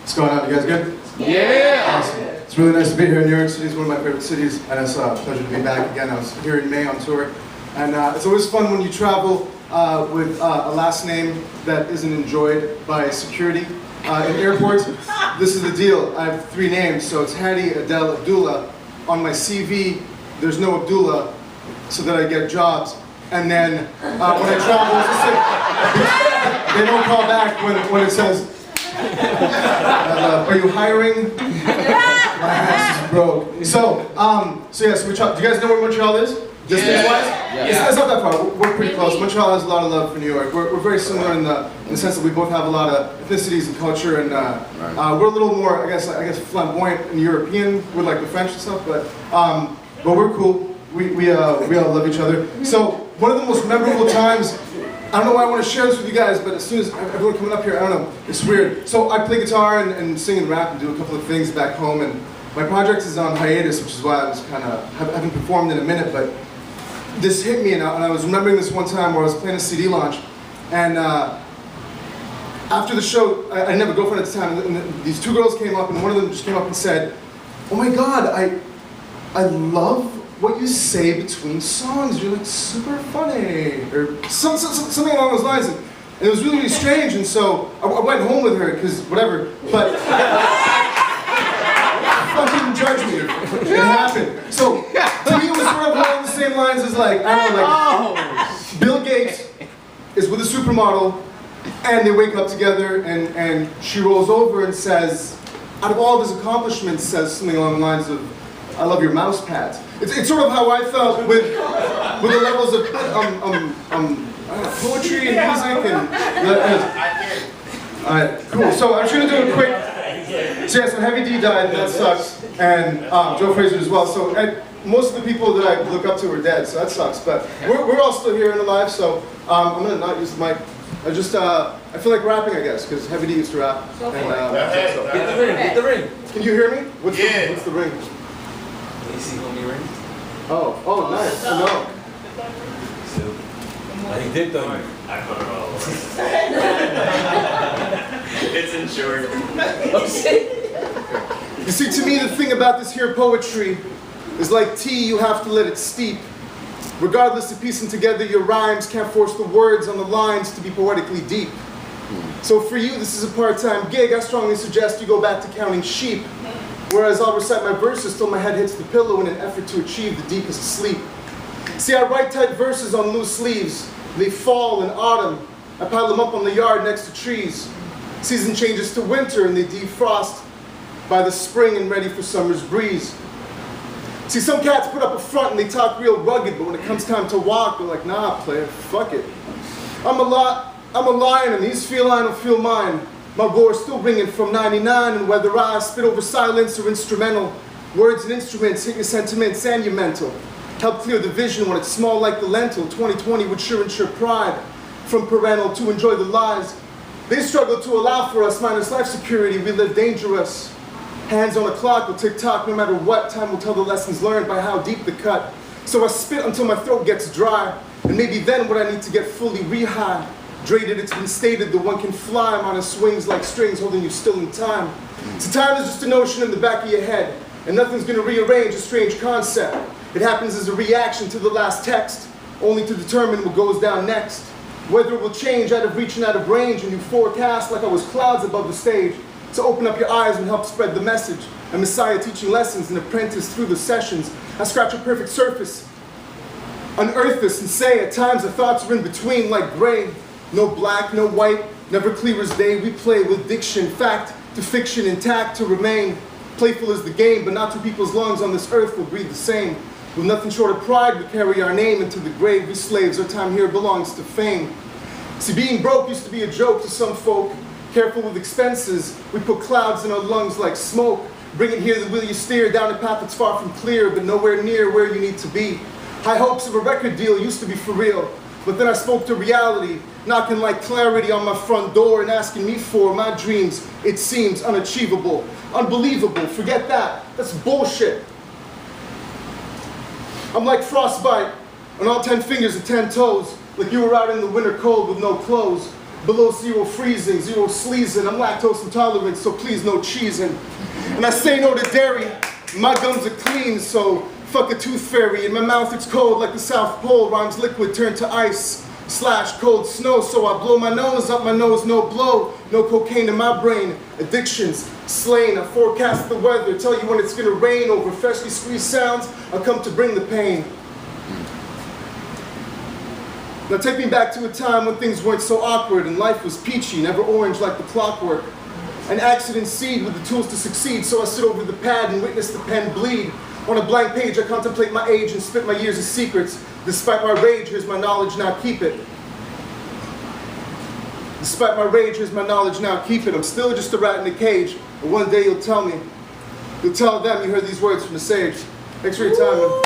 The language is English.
What's going on? You guys good? Yeah! Awesome. It's really nice to be here in New York City. It's one of my favorite cities, and it's a pleasure to be back again. I was here in May on tour, and it's always fun when you travel with a last name that isn't enjoyed by security in airports. This is the deal. I have 3 names, so it's Hadi Adel Abdullah. On my CV, there's no Abdullah, so that I get jobs. And then when I travel, they don't call back when it says, are you hiring? My ass is broke. So yeah, so do you guys know where Montreal is? Distance-wise? Yeah. It's not that far. We're pretty close. Montreal has a lot of love for New York. We're very similar in the sense that we both have a lot of ethnicities and culture, and we're a little more, I guess, flamboyant and European with like the French and stuff. But we're cool. We all love each other. So one of the most memorable times. I don't know why I want to share this with you guys, but as soon as everyone coming up here, I don't know, it's weird. So I play guitar and sing and rap and do a couple of things back home, and my project is on hiatus, which is why I was kind of, haven't performed in a minute, but this hit me, and I was remembering this one time where I was playing a CD launch, and after the show, I didn't have a girlfriend at the time, and these 2 girls came up, and one of them just came up and said, "Oh my God, I love what you say between songs. You're like super funny," or something along those lines. And it was really, really strange. And so I went home with her because whatever. But fucking judge me. It happened. So to me, it was sort of along the same lines as like I don't know, like Bill Gates is with a supermodel, and they wake up together, and she rolls over and says, out of all of his accomplishments, says something along the lines of, "I love your mouse pads." It's sort of how I felt with the levels of poetry and music and. Alright, cool. So I'm just gonna do a quick. So yeah, so Heavy D died, and that sucks, and Joe Frazier as well. So most of the people that I look up to are dead, so that sucks. But we're all still here and alive. So I'm gonna not use the mic. I feel like rapping, I guess, because Heavy D used to rap. And, Get the ring, get the ring. Can you hear me? What's the ring? You see homie ring? Oh, nice. No. I did though. I put it all. It's insured. You see, to me, the thing about this here poetry is like tea, you have to let it steep. Regardless of piecing together your rhymes, can't force the words on the lines to be poetically deep. So for you, this is a part-time gig. I strongly suggest you go back to counting sheep. Whereas I'll recite my verses till my head hits the pillow in an effort to achieve the deepest sleep. See, I write tight verses on loose leaves. They fall in autumn. I pile them up on the yard next to trees. Season changes to winter and they defrost by the spring and ready for summer's breeze. See, some cats put up a front and they talk real rugged, but when it comes time to walk, they're like, "Nah, player, fuck it. I'm a lion and these feline will feel mine. My roar still ringing from 99, and whether I spit over silence or instrumental, words and instruments hit your sentiments and your mental. Help clear the vision when it's small like the lentil. 2020 would sure ensure pride from parental to enjoy the lies. They struggle to allow for us, minus life security, we live dangerous. Hands on a clock will tick tock no matter what. Time will tell the lessons learned by how deep the cut. So I spit until my throat gets dry, and maybe then would I need to get fully rehydrated. It's been stated that one can fly on his swings like strings holding you still in time. So time is just a notion in the back of your head, and nothing's gonna rearrange a strange concept. It happens as a reaction to the last text, only to determine what goes down next. Whether it will change out of reach and out of range, and you forecast like I was clouds above the stage. So open up your eyes and help spread the message. A messiah teaching lessons, an apprentice through the sessions. I scratch a perfect surface, unearth this and say at times the thoughts are in between like gray. No black, no white, never clear as day. We play with diction, fact to fiction, intact to remain. Playful is the game, but not two people's lungs on this earth will breathe the same. With nothing short of pride, we carry our name into the grave. We slaves, our time here belongs to fame. See, being broke used to be a joke to some folk. Careful with expenses, we put clouds in our lungs like smoke. Bring it here, the will you steer down a path that's far from clear, but nowhere near where you need to be. High hopes of a record deal used to be for real, but then I spoke to reality, knocking like clarity on my front door and asking me for my dreams. It seems unachievable, unbelievable. Forget that, that's bullshit. I'm like frostbite on all 10 fingers and 10 toes, like you were out in the winter cold with no clothes. Below zero freezing, zero sleazing. I'm lactose intolerant, so please no cheesing. And I say no to dairy. My gums are clean, so fuck a tooth fairy. In my mouth it's cold like the South Pole. Rhymes liquid turned to ice / cold snow. So I blow my nose up my nose, no blow. No cocaine in my brain. Addictions slain. I forecast the weather. Tell you when it's gonna rain. Over freshly squeezed sounds, I come to bring the pain. Now take me back to a time when things weren't so awkward and life was peachy, never orange like the clockwork. An accident seed with the tools to succeed, so I sit over the pad and witness the pen bleed. On a blank page I contemplate my age and spit my years of secrets. Despite my rage, here's my knowledge, now keep it. Despite my rage, here's my knowledge, now keep it. I'm still just a rat in a cage, but one day you'll tell me. You'll tell them you heard these words from the sage. Thanks for your time, man.